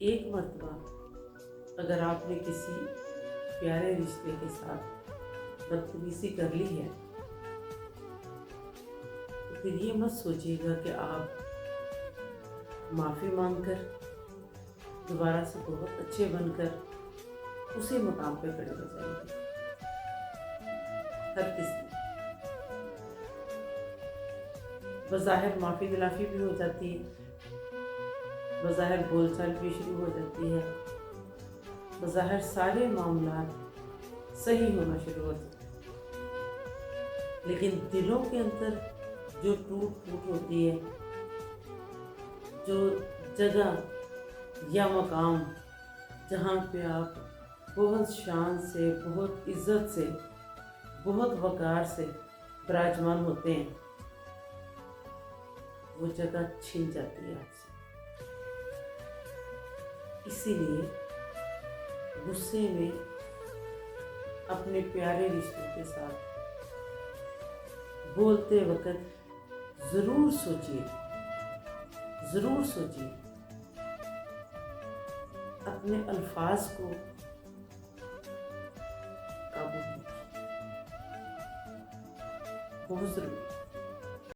एक मर्तबा अगर आपने किसी प्यारे रिश्ते के साथ बदतमीजी कर ली है तो फिर ये मत सोचिएगा कि आप माफ़ी मांगकर दोबारा से बहुत अच्छे बनकर उसी मुकाम पे खड़े हो जाएंगे। हर किसी बज़ाहिर माफ़ी गिलाफ़ी भी हो जाती है, बज़ाहिर बोलचाल भी शुरू हो जाती है, बज़ाहिर सारे मामला सही होना शुरू हो जाते हैं, लेकिन दिलों के अंदर जो टूट फूट होती है, जो जगह या मकाम जहाँ पे आप बहुत शान से, बहुत इज़्ज़त से, बहुत वक़ार से विराजमान होते हैं, वो जगह छिन जाती है आपसे। इसीलिए गुस्से में अपने प्यारे रिश्तों के साथ बोलते वक़्त ज़रूर सोचिए, ज़रूर सोचिए, अपने अल्फाज को काबू में रखिए, बहुत ज़रूरी है।